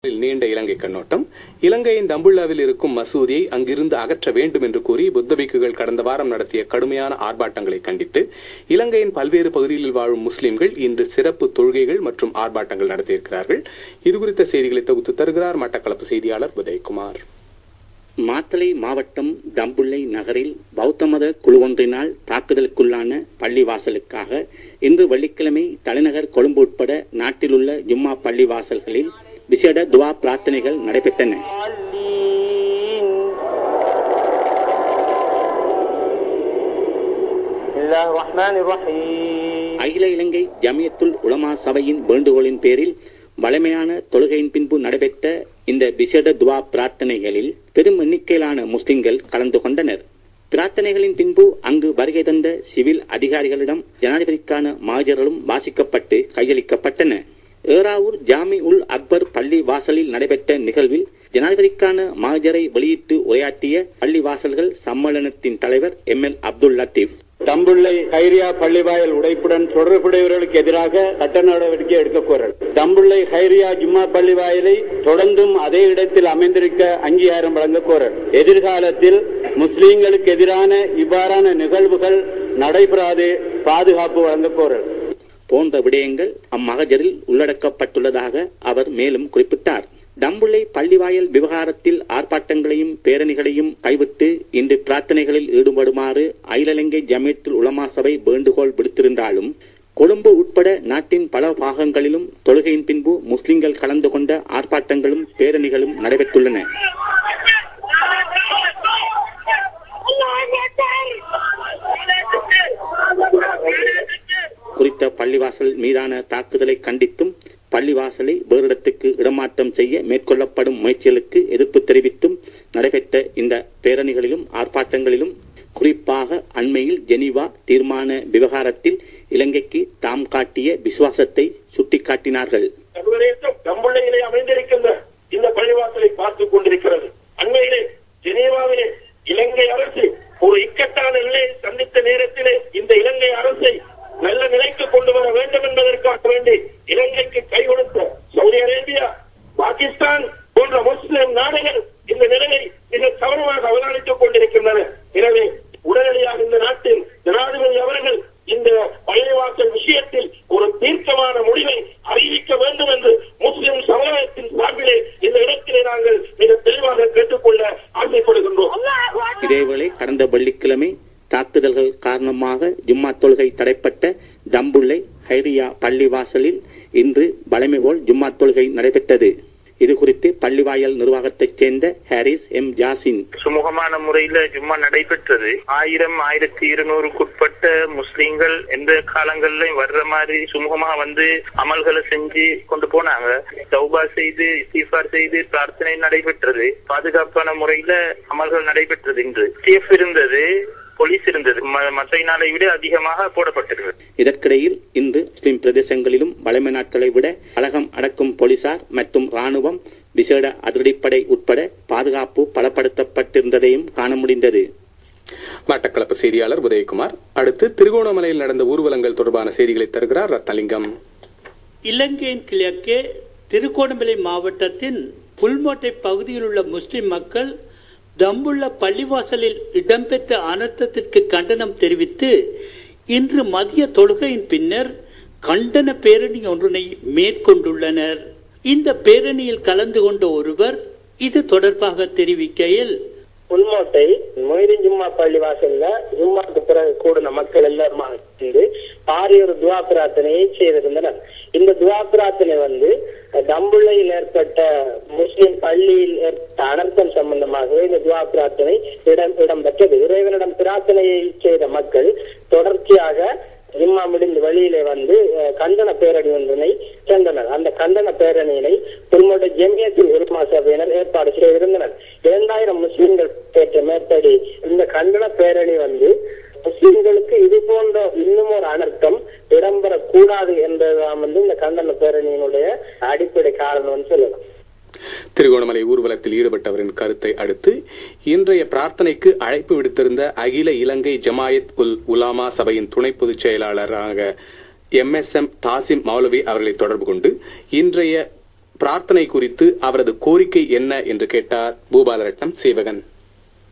நீண்ட இலங்கை கண்ணோட்டம். இலங்கையின் தம்புள்ளாவில் இருக்கும் மசூதியை அங்கிருந்து அகற்ற வேண்டும் என்று கூறி புத்தபிக்குகள் கடந்த வாரம் நடத்திய கடுமையான ஆர்ப்பாட்டங்களை கண்டித்து இலங்கையின் பல்வேறு பகுதிகளில் வாழும் முஸ்லிம்கள் இன்று சிறப்பு தொழுகைகள் மற்றும் ஆர்ப்பாட்டங்கள் நடத்தியிருக்கிறார்கள். இதுகுறித்த செய்திகளை தொகுத்து தருகிறார் மட்டக்களப்பு செய்தியாளர் உதயகுமார். மாத்தளை மாவட்டம் தம்புள்ளை நகரில் பௌத்த மத குழு ஒன்றினால் தாக்குதலுக்குள்ளான பள்ளிவாசலுக்காக இன்று வெள்ளிக்கிழமை தலைநகர் கொழும்பு உட்பட நாட்டில் உள்ள ஜும்மா பள்ளிவாசல்களில் விசேட துவா பிரார்த்தனைகள் நடைபெற்றன. அகில இலங்கை ஜமியத்துல் உலமா சபையின் வேண்டுகோளின் பேரில் வழமையான தொழுகையின் பின்பு நடைபெற்ற இந்த விசேட துவா பிரார்த்தனைகளில் பெரும் எண்ணிக்கையிலான முஸ்லிம்கள் கலந்து கொண்டனர். பிரார்த்தனைகளின் பின்பு அங்கு வருகை தந்த சிவில் அதிகாரிகளிடம் ஜனாதிபதிக்கான மாஜர்களும் வாசிக்கப்பட்டு கையளிக்கப்பட்டன. ஏறாவூர் ஜாமி உல் அக்பர் பள்ளி வாசலில் நடைபெற்ற நிகழ்வில் ஜனாதிபதிக்கான மாஜரை வெளியிட்டு உரையாற்றிய பள்ளி வாசல்கள் சம்மேளனத்தின் தலைவர் எம்எல் அப்துல் லத்தீப், தம்புள்ளை ஹைரியா பள்ளிவாயல் உடைப்புடன் தொடர்புடையவர்களுக்கு எதிராக சட்ட நடவடிக்கை எடுக்க கோரல். தம்புள்ளை ஹைரியா ஜும்மா பள்ளிவாயலை தொடர்ந்தும் அதே இடத்தில் அமைந்திருக்க அங்கீகாரம் வழங்க கோரல். எதிர்காலத்தில் முஸ்லீம்களுக்கு எதிரான இவ்வாறான நிகழ்வுகள் நடைபெறாது பாதுகாப்பு வழங்க கோரல் போன்ற விடயங்கள் அம்மகஜரில் உள்ளடக்கப்பட்டுள்ளதாக அவர் மேலும் குறிப்பிட்டார். தம்புள்ளை பள்ளிவாயல் விவகாரத்தில் ஆர்ப்பாட்டங்களையும் பேரணிகளையும் கைவிட்டு இன்று பிரார்த்தனைகளில் ஈடுபடுமாறு அகில இலங்கை ஜமியத்துல் உலமா சபை வேண்டுகோள் விடுத்திருந்தாலும் கொழும்பு உட்பட நாட்டின் பல பாகங்களிலும் தொழுகையின் பின்பு முஸ்லிம்கள் கலந்து கொண்ட ஆர்ப்பாட்டங்களும் பேரணிகளும் நடைபெற்றுள்ளன. குறித்த பள்ளிவாசல் மீதான தாக்குதலை கண்டித்தும் பள்ளிவாசலை வேறிடத்துக்கு இடமாற்றம் செய்ய மேற்கொள்ளப்படும் முயற்சிகளுக்கு எதிர்ப்பு தெரிவித்தும் நடைபெற்ற இந்த பேரணிகளிலும் ஆர்ப்பாட்டங்களிலும் குறிப்பாக அண்மையில் ஜெனீவா தீர்மான விவகாரத்தில் இலங்கைக்கு தாம் காட்டிய விசுவாசத்தை சுட்டிக்காட்டினார்கள். தம்புள்ளையிலே அமைந்திருக்கின்ற இந்த பள்ளிவாசலை பார்த்துக் கொண்டிருக்கிறது. அண்மையிலே ஜெனீவாவிலே இலங்கை அரசு ஒரு இக்கட்டான நிலையை சந்தித்த நேரத்திலே இந்த இலங்கை அரசை நல்ல நிலைக்கு கொண்டு வர வேண்டும் என்பதற்காக வேண்டி இலங்கைக்கு கை கொடுத்த சவுதி அரேபியா, பாகிஸ்தான் போன்ற முஸ்லிம் நாடுகள் இந்த நிலையை மிக கவனமாக அவதானித்துக் கொண்டிருக்கின்றன. எனவே உடனடியாக இந்த நாட்டில் ஜனாதிபதி அவர்கள் இந்த பள்ளிவாசல் விஷயத்தில் ஒரு தீர்க்கமான முடிவை அறிவிக்க வேண்டும் என்று முஸ்லிம் சமுதாயத்தின் சார்பிலே இந்த இடத்திலே நாங்கள் மிக தெளிவாக கேட்டுக்கொள்ள ஆசைப்படுகின்றோம். இதேவேளை கடந்த வெள்ளிக்கிழமை தாக்குதல்கள் காரணமாக ஜும்மா தொழுகை தடைப்பட்ட தம்புள்ளை ஹைரியா பள்ளிவாசலில் இன்று வழமை போல் ஜும்மா தொழுகை நடைபெற்றது. இது குறித்து பள்ளிவாயல் நிர்வாகத்தைச் சேர்ந்த ஹாரிஸ் எம் ஜாசின், சுமூகமான முறையில ஜும்மா நடைபெற்றது. 1200-க்குட்பட்ட முஸ்லீம்கள் எந்த காலங்கள்லயும் வர்ற மாதிரி சுமூகமா வந்து அமல்களை செஞ்சு கொண்டு போனாங்க. தௌபா செய்து இஸ்திஃபார் செய்து பிரார்த்தனை நடைபெற்றது. பாதுகாப்பான முறையில அமல்கள் நடைபெற்றது. இன்று சேஃப் இருந்தது, போலீஸ் இருந்தது, மற்ற நாளை விட அதிகமாக போடப்பட்டிருக்கிறது. இதற்கிடையில் இன்று முஸ்லிம் பிரதேசங்களிலும் வழமை நாட்களை விட கலகம் அடக்கும் போலீசார் மற்றும் ராணுவம் விசேட அதிரடிப்படை உட்பட பாதுகாப்பு பலப்படுத்தப்பட்டிருந்ததையும் காண முடிந்தது. மட்டக்களப்பு செய்தியாளர் உதயகுமார். அடுத்து திருகோணமலையில் நடந்த ஊர்வலங்கள் தொடர்பான செய்திகளை தருகிறார் ரத்னலிங்கம். இலங்கையின் கிழக்கே திருகோணமலை மாவட்டத்தின் புல்மோட்டை பகுதியில் உள்ள முஸ்லிம் மக்கள் தம்புள்ள பள்ளிவாசலில் இடம்பெற்ற அனர்த்தத்திற்கு கண்டனம் தெரிவித்து இன்று மதிய தொழுகையின் பின்னர் கண்டன பேரணி ஒன்றினை மேற்கொண்டுள்ளனர். இந்த பேரணியில் கலந்து கொண்ட ஒருவர் இது தொடர்பாக தெரிவிக்கையில், புல்மோட்டை மொய்தீன் ஜும்மா பள்ளி வாசல்ல ஜும்மாக்கு பிறகு கூடின மக்கள் எல்லாரும் சேர்ந்து பாரிய ஒரு துவா பிரார்த்தனையை செய்திருந்தனர். இந்த துவா பிரார்த்தனை தம்புள்ளையில் ஏற்பட்ட முஸ்லிம் பள்ளியில் ஏற்பட்ட அனர்த்தம் சம்பந்தமாகவே இந்த துவா பிரார்த்தனை இடம்பெற்றது. இறைவனிடம் பிரார்த்தனையை செய்த மக்கள் தொடர்ச்சியாக ஜும்மா முடிந்து வெளியிலே கண்டன பேரணி ஒன்றினை சென்றனர். அந்த கண்டன பேரணியினை புல்மோட்டை ஜமியத்துல் உலமா சபையினர் ஏற்பாடு செய்திருந்தனர். 2000 முஸ்லிம்கள் பெற்ற மேற்படி இந்த கண்டன பேரணி முஸ்லிம்களுக்கு இது போன்ற இன்னும் ஒரு அனர்த்தம் இடம்பெறக்கூடாது என்பதுதான் இந்த கண்டன பேரணியினுடைய அடிப்படை காரணம் சொல்லலாம். திருகோணமலை ஊர்வலத்தில் ஈடுபட்டவரின் கருத்தை அடுத்து இன்றைய பிரார்த்தனைக்கு அழைப்பு விடுத்திருந்த அகில இலங்கை ஜமாயத் உல் உலாமா சபையின் துணை பொதுச் செயலாளராக MSM தாசிம் மௌலவி அவர்களை தொடர்பு கொண்டு இன்றைய பிரார்த்தனை குறித்து அவரது கோரிக்கை என்ன என்று கேட்டார் பூபாலரட்னம் சேவகன்.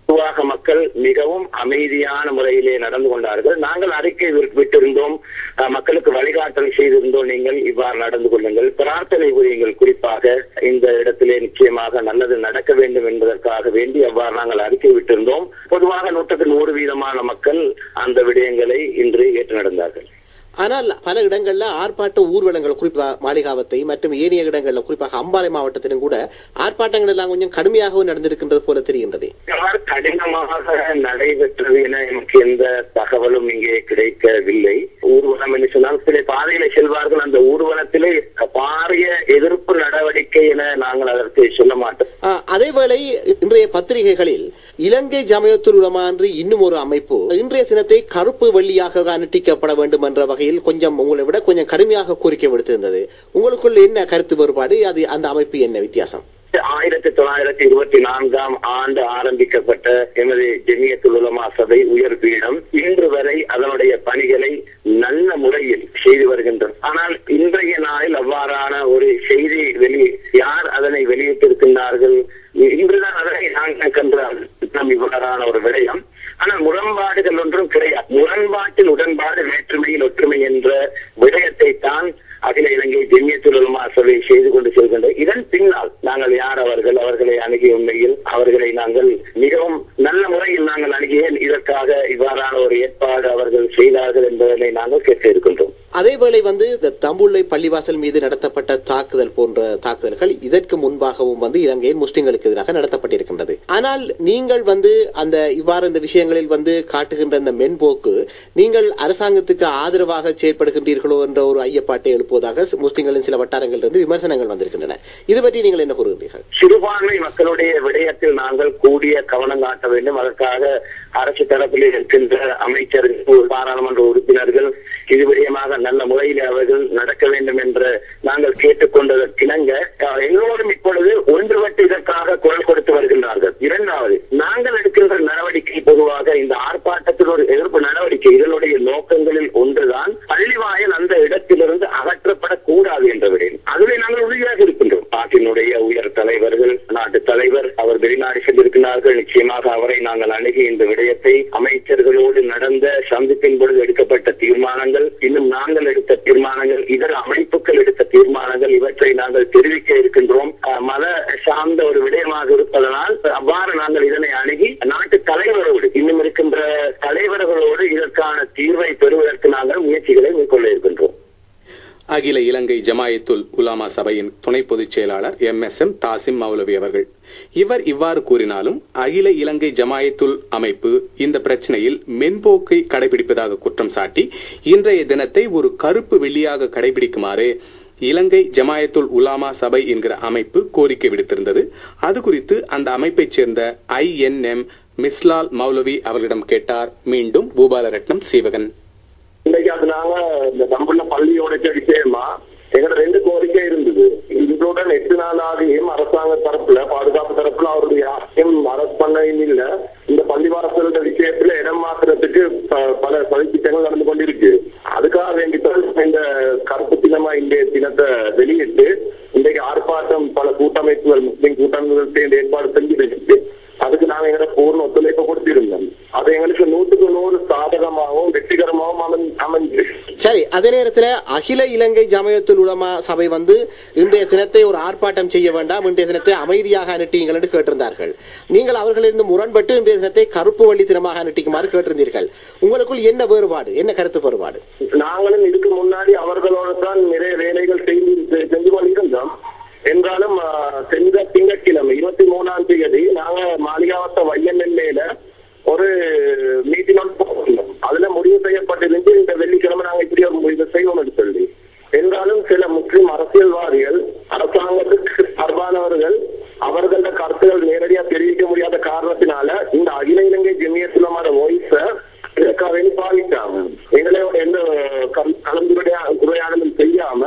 பொதுவாக மக்கள் மிகவும் அமைதியான முறையிலே நடந்து கொண்டார்கள். நாங்கள் அறிக்கை விட்டிருந்தோம், மக்களுக்கு வழிகாட்டல் செய்திருந்தோம், நீங்கள் இவ்வாறு நடந்து கொள்ளுங்கள், பிரார்த்தனை புரியுங்கள், குறிப்பாக இந்த இடத்திலே நிச்சயமாக நல்லது நடக்க வேண்டும் என்பதற்காக வேண்டி அவ்வாறு நாங்கள் அறிக்கை விட்டிருந்தோம். பொதுவாக 100% மக்கள் அந்த விடயங்களை இன்று ஏற்று நடந்தார்கள். ஆனால் பல இடங்கள்ல ஆர்ப்பாட்ட ஊர்வலங்கள், குறிப்பாக மாளிகாவத்தை மற்றும் ஏனைய இடங்கள்ல, குறிப்பாக அம்பாறை மாவட்டத்திலும் கூட ஆர்ப்பாட்டங்கள் எல்லாம் கொஞ்சம் கடுமையாகவும் நடந்திருக்கின்றது போல தெரிகின்றது. கடினமாக நடைபெற்றது என எனக்கு எந்த தகவலும் இங்கே கிடைக்கவில்லை. ஊர்வலம் என்று சொன்னால் சில பாதையில செல்வார்கள், அந்த ஊர்வலத்திலே பாரிய எதிர்ப்பு நடவடிக்கை என நாங்கள் அதற்கு சொல்ல மாட்டோம். அதேவேளை இன்றைய பத்திரிகைகளில் இலங்கை ஜமியத்துல் உலமா என்று இன்னும் ஒரு அமைப்பு இன்றைய தினத்தை கருப்பு வெள்ளியாக அனுட்டிக்கப்பட வேண்டும் என்ற வகையில் கொஞ்சம் உங்களை விட கொஞ்சம் கடுமையாக கோரிக்கை விடுத்திருந்தது. உங்களுக்குள்ள என்ன கருத்து வேறுபாடு? அது அந்த அமைப்பு என்ன வித்தியாசம்? 1924 ஆரம்பிக்கப்பட்ட எமது ஜமியத்துல் உலமா சபை உயர் பீடம் இன்று வரை அதனுடைய பணிகளை நல்ல முறையில் செய்து வருகின்றன. ஆனால் இன்றைய நாளில் அவ்வாறான ஒரு செய்தி யார் அதனை வெளியிட்டிருக்கின்றார்கள்? இன்றுதான் அதனை நாங்கள் கண்டால் இவ்வாறான ஒரு விடயம். ஆனால் முரண்பாடுகள் ஒன்றும் கிடையாது. முரண்பாட்டில் உடன்பாடு, வேற்றுமையில் ஒற்றுமை என்ற விடயத்தை தான் அகில இலங்கை ஜமியத்துல் உலமா சபை செய்து கொண்டு செல்கின்ற. இதன் பின்னால் நாங்கள் யார் அவர்களை அணுகிய உண்மையில் அவர்களை நாங்கள் மிகவும் நல்ல முறையில் நாங்கள் அணுகிய இதற்காக இவ்வாறான ஒரு ஏற்பாடு அவர்கள் செய்தார்கள் என்பதனை நாங்கள் கேட்க இருக்கின்றோம். அதேவேளை தம்புள்ளை பள்ளிவாசல் மீது நடத்தப்பட்ட தாக்குதல் போன்ற தாக்குதல்கள் இதற்கு முன்பாகவும் இலங்கையில் முஸ்லிம்களுக்கு எதிராக நடத்தப்பட்டிருக்கின்றது. ஆனால் நீங்கள் அந்த இவ்வாறு இந்த விஷயங்களில் காட்டுகின்ற இந்த மென்போக்கு நீங்கள் அரசாங்கத்துக்கு ஆதரவாக செயற்படுகின்றீர்களோ என்ற ஒரு ஐயப்பாட்டை எழுப்புவதாக முஸ்லிம்களின் சில வட்டாரங்களிலிருந்து விமர்சனங்கள் வந்திருக்கின்றன. இது பற்றி நீங்கள் என்ன கூறுகிறீர்கள்? சிறுபான்மை மக்களுடைய விடயத்தில் நாங்கள் கூடிய கவனம் காட்ட வேண்டும். அதற்காக அரசு தரப்பில் இருக்கின்ற அமைச்சர்கள், பாராளுமன்ற உறுப்பினர்கள் இது விடயமாக நல்ல முறையில் அவர்கள் நடக்க வேண்டும் என்று நாங்கள் கேட்டுக்கொண்டதற்கிணங்க எல்லோரும் இப்பொழுது ஒன்றுபட்டு இதற்காக குரல் கொடுத்து வருகின்றார்கள். இரண்டாவது, நாங்கள் எடுக்கின்ற நடவடிக்கை பொதுவாக இந்த ஆர்ப்பாட்டத்தில் ஒரு எதிர்ப்பு நடவடிக்கை. இதனுடைய நோக்கங்களில் ஒன்றுதான் பள்ளிவாயல் அந்த இடத்திலிருந்து அகற்றப்படக்கூடாது என்ற விடயம். அதுவே நாங்கள் உறுதியாக இருக்கின்றோம். நாட்டினுடைய உயர் தலைவர்கள், நாட்டு தலைவர் அவர் வெளிநாடு சென்றிருக்கிறார்கள். நிச்சயமாக அவரை நாங்கள் அணுகி இந்த விடயத்தை அமைச்சர்களோடு நடந்த சந்திப்பின் பொழுது எடுக்கப்பட்ட தீர்மானங்கள், இன்னும் நாங்கள் எடுத்த தீர்மானங்கள், இதர அமைப்புகள் எடுத்த தீர்மானங்கள், இவற்றை நாங்கள் தெரிவிக்க இருக்கின்றோம். மத சார்ந்த ஒரு விடயமாக இருப்பதனால் அவ்வாறு நாங்கள் இதனை அணுகி நாட்டு தலைவரோடு, இன்னும் இருக்கின்ற தலைவர்களோடு இதற்கான தீர்வை பெறுவதற்கு நாங்கள் முயற்சிகளை மேற்கொள்ள இருக்கின்றோம். அகில இலங்கை ஜமாயத்துல் உலாமா சபையின் துணை பொதுச் செயலாளர் MSM தாசிம் மௌலவி அவர்கள். இவர் இவ்வாறு கூறினாலும் அகில இலங்கை ஜமாயத்துல் அமைப்பு இந்த பிரச்சனையில் மென்போக்கை கடைபிடிப்பதாக குற்றம் சாட்டி இன்றைய தினத்தை ஒரு கருப்பு வெள்ளியாக கடைபிடிக்குமாறு இலங்கை ஜமாயத்துல் உலாமா சபை என்கிற அமைப்பு கோரிக்கை விடுத்திருந்தது. அது குறித்து அந்த அமைப்பைச் சேர்ந்த INM மிஸ்லால் மௌலவி அவர்களிடம் கேட்டார் மீண்டும் பூபாலரட்னம் சேவகன். இன்னைக்கு அது நாங்க இந்த தம்புள்ள பள்ளியோட விஷயமா எங்களோட 2 கோரிக்கை இருந்தது. இன்றுடன் 8 நாள் ஆகியும் அரசாங்க தரப்புல, பாதுகாப்பு தரப்புல அவருடைய யாரையும் அரசு பண்ணையும் இல்ல. இந்த பள்ளிவாசல் விஷயத்துல இடம் மாற்றுறதுக்கு பல சதித்திட்டங்கள் நடந்து கொண்டிருக்கு. அதுக்காக வேண்டித்தான் இந்த கருப்பு தினமா இன்றைய தினத்தை வெளியிட்டு இன்றைக்கு ஆர்ப்பாட்டம் பல கூட்டமைப்புகள், முஸ்லிம் கூட்டமைப்புகள் சேர்ந்து ஏற்பாடு செஞ்சிருக்கு. அதுக்கு நாங்க எங்களோட பூர்ண ஒத்துழைப்பு கொடுத்திருந்தோம். அது எங்களுக்கு 100% சாதகமாகவும் வெற்றிகரமாகவும் அமைஞ்சு. சரி, அதே நேரத்தில் அகில இலங்கை ஜமியத்துல் உலமா சபை இன்றைய தினத்தை ஒரு ஆர்ப்பாட்டம் செய்ய வேண்டாம், இன்றைய தினத்தை அமைதியாக அனுட்டியுங்கள் என்று கேட்டிருந்தார்கள். நீங்கள் அவர்களிருந்து முரண்பட்டு இன்றைய தினத்தை கருப்பு வள்ளி தினமாக அனுட்டிக்குமாறு கேட்டிருந்தீர்கள். உங்களுக்குள் என்ன வேறுபாடு, என்ன கருத்து வேறுபாடு? நாங்களும் இதுக்கு முன்னாடி அவர்களோட தான் நிறைய வேலைகள் செஞ்சு கொண்டிருந்தோம். என்றாலும் சென்ற திங்கட்கிழமை 23ஆம் தேதி நாங்க மாளிகாவத்த YMLA ஒரு மீட்டிங் போனோம். அதுல முடிவு செய்யப்பட்டிருந்து இந்த வெள்ளிக்கிழமை நாங்க இப்படி ஒரு முடிவு செய்வோம் என்று சொல்லி. என்றாலும் சில முஸ்லிம் அரசியல்வாதிகள், அரசாங்கத்துக்கு சார்பானவர்கள் அவர்களோட கருத்துக்கள் நேரடியா தெரிவிக்க முடியாத காரணத்தினால இந்த அகில இலங்கை ஜமியத்துல் உலமா வாய்ஸ இதற்காக பாவிட்டாங்க. எங்களோட எந்த கலந்துரையாடலும் செய்யாம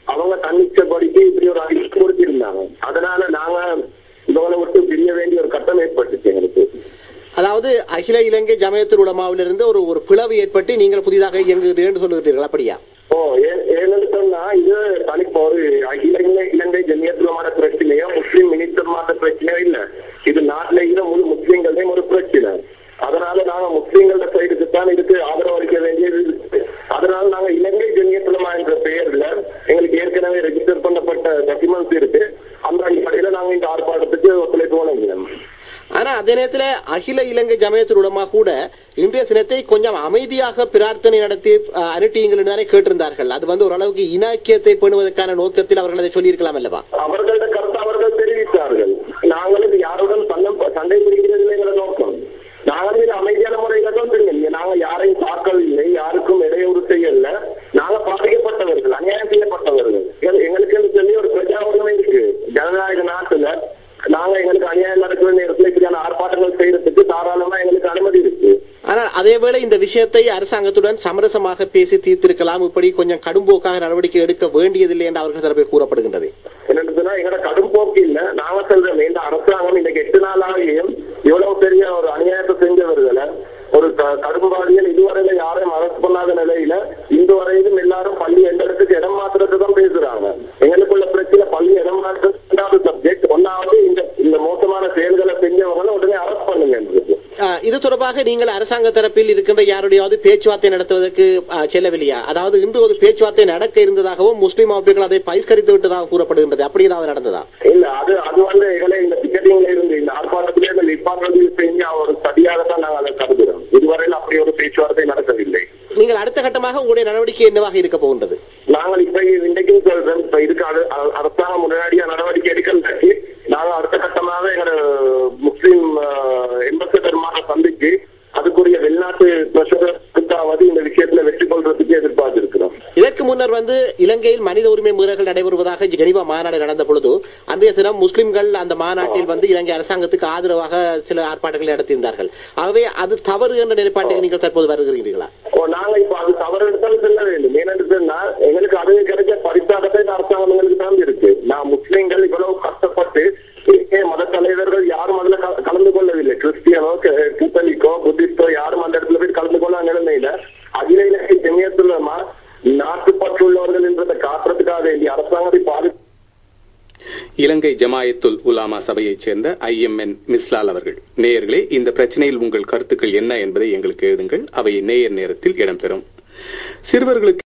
அவங்க தன்னிச்சபடிக்கு இப்படி ஒரு அறிக்கை கொடுத்திருந்தாங்க. அதனால நாங்க இதோட விட்டு பிரிய வேண்டிய ஒரு கட்டம் ஏற்பட்டுச்சு எங்களுக்கு. அதாவது அகில இலங்கை ஜமியத்துல் உலமாவிலிருந்து ஒரு பிளவு ஏற்பட்டு நீங்கள் புதிதாக இயங்குகிறீர்கள் சொல்லுகிறீர்கள், அப்படியா? ஏன்னு சொன்னா இது தனிப்போ ஒரு அகில இலங்கை ஜமியத்துல் மாத்த பிரச்சனை இல்ல. இது நாட்டில இருக்கிற முழு முஸ்லீம்களையும் ஒரு பிரச்சனை. அதனால நாங்க முஸ்லீம்கள சைடுக்கு தான் இதுக்கு ஆதரவு அளிக்க வேண்டியது இருக்கு. அதனால நாங்க இலங்கை ஜமியத்துல் உலமா என்ற பெயர்ல எங்களுக்கு ஏற்கனவே ரெஜிஸ்டர் பண்ணப்பட்ட டாக்குமெண்ட்ஸ் இருக்கு. அந்த அடிப்படையில நாங்க இந்த ஆர்ப்பாட்டத்துக்கு ஒத்துழைப்பு வழங்கினோம். ஆனா அதே நேரத்துல அகில இலங்கை ஜமியத்துல் உலமா கூட இன்றைய தினத்தை கொஞ்சம் அமைதியாக பிரார்த்தனை நடத்தி அனுட்டியுங்கள் தானே கேட்டிருந்தார்கள். அது வந்து ஓரளவுக்கு இனக்கியத்தை பேணுவதற்கான நோக்கத்தில் அவர்கள் அதை சொல்லியிருக்கலாம் அல்லவா? அவர்களோட கருத்து அவர்கள் தெரிவித்தார்கள். நாங்களும் யாருடன் சண்டை பிடிக்கிறது எங்களை நோக்கம். நாங்களும் இது அமைதியான முறையில தான் தெரியும். நாங்க யாரையும் தாக்கவில்லை, யாருக்கும் இடையூறு செய்யல. நாங்க பாதிக்கப்பட்டவர்கள், அநியாயம் செய்யப்பட்டவர்கள். எங்களுக்கு சொல்லி ஒரு பிரஜா உரிமை இருக்கு. ஜனநாயக நாட்டுல நாங்க எங்களுக்கு அநியாயம் நடக்கிற நேரத்தில் இப்படியான ஆர்ப்பாட்டங்கள் செய்யறதுக்கு தாராளமா எங்களுக்கு அனுமதி இருக்கு. ஆனால் அதேவேளை இந்த விஷயத்தை அரசாங்கத்துடன் சமரசமாக பேசி தீர்த்திருக்கலாம். இப்படி கொஞ்சம் கடும்போக்காக நடவடிக்கை எடுக்க வேண்டியதில்லை என்று அவர்கள் தரப்பில் கூறப்படுகின்றது. என்னன்னா எங்களோட கடும் போக்கு இல்ல. நாம சொல்றோம், இந்த அரசாங்கம் இன்னைக்கு 8 நாளாகியும் இவ்வளவு பெரிய ஒரு அநியாயத்தை செஞ்சவர்களை, ஒரு கடும்பாடியில் இதுவரையில யாரையும் அரசு பண்ணாத நிலையில இந்த வரையிலும் எல்லாரும் பள்ளி எந்த இடத்துக்கு இடம் மாத்திரத்தை தான் பேசுறாங்க. எங்களுக்குள்ள பிரச்சனை பள்ளி இடம் மாற்ற சப்ஜெக்ட். ஒன்னாவது இந்த மோசமான செயல்களை செஞ்சவங்களை உடனே அரஸ்ட் பண்ணுங்க. இது தொடர்பாக நீங்கள் அரசாங்க தரப்பில் இருக்கின்ற யாருடையாவது பேச்சுவார்த்தை நடத்துவதற்கு செல்லவில்லையா? அதாவது இன்று ஒரு பேச்சுவார்த்தை நடக்க இருந்ததாகவும் முஸ்லீம் அமைப்புகள் அதை பகிஷ்கரித்து விட்டதாக கூறப்படுகின்றது. அப்படி ஏதாவது நடந்ததா? இல்ல, அது வந்து எங்களை இந்த டிக்கெட்டிங்ல இருந்து இந்த ஆர்ப்பாட்டத்திலே இந்த நிப்பாட்டுறது செஞ்சு ஒரு சதியாகத்தான் நாங்கள் அதை கருதுகிறோம். இதுவரையில் அப்படி ஒரு பேச்சுவார்த்தை நடக்கவில்லை. நீங்கள் அடுத்த கட்டமாக உங்களுடைய நடவடிக்கை என்னவாக இருக்க போகின்றது? நாங்கள் இப்ப இன்றைக்கும் சொல்றோம், இப்ப இதுக்கு அரசாங்கம் முன்னாடியா நடவடிக்கை எடுக்கலாச்சு. நாங்கள் அடுத்த கட்டமாக எங்களோட முஸ்லீம் எம்பசடர்மாக சந்திச்சு அதுக்குரிய வெளிநாட்டு பிரஷராவது இந்த விஷயத்துல வெற்றி கொள்றதுக்கு எதிர்பார்த்திருக்கிறோம். இதற்கு முன்னர் வந்து இலங்கையில் மனித உரிமை மீறல்கள் நடைபெறுவதாக ஜெனீவா மாநாடு நடந்த பொழுது அன்றைய தினம் முஸ்லிம்கள் அந்த மாநாட்டில் வந்து இலங்கை அரசாங்கத்துக்கு ஆதரவாக சில ஆர்ப்பாட்டங்களை நடத்தியிருந்தார்கள். ஆகவே அது தவறு என்ற நிலைப்பாட்டுக்கு நீங்கள் தற்போது வருகிறீர்களா? நாங்க இப்ப அது தவறு எடுத்தாலும் செல்ல வேண்டும். ஏனென்றா எங்களுக்கு அது கிடைச்ச பரிசாகத்தை இந்த அரசாங்கம் எங்களுக்கு தான் இருக்கு. நான் முஸ்லிம்கள் இவ்வளவு கஷ்டப்பட்டு மத தலைவர்கள் யாரும் அதுல கலந்து கொள்ளவில்லை. கிறிஸ்டியனோ, கத்தோலிக்கோ, புத்திஸ்டோ யாரும் அந்த இடத்துல போய் கலந்து கொள்ள நிலைமையில அகில இலங்கை ஜமியத்துல் உலமா நாட்டுப்பற்றுள்ளவர்கள் என்றதை காட்டுறதுக்காக வேண்டிய அரசாங்கத்தை பாதி. இலங்கை ஜமாயத்துல் உலாமா சபையைச் சேர்ந்த IMN மிஸ்லால் அவர்கள். நேயர்களே, இந்த பிரச்சனையில் உங்கள் கருத்துக்கள் என்ன என்பதை எங்களுக்கு எழுதுங்கள். அவை நேயர் நேரத்தில் இடம்பெறும். சிறுவர்களுக்கு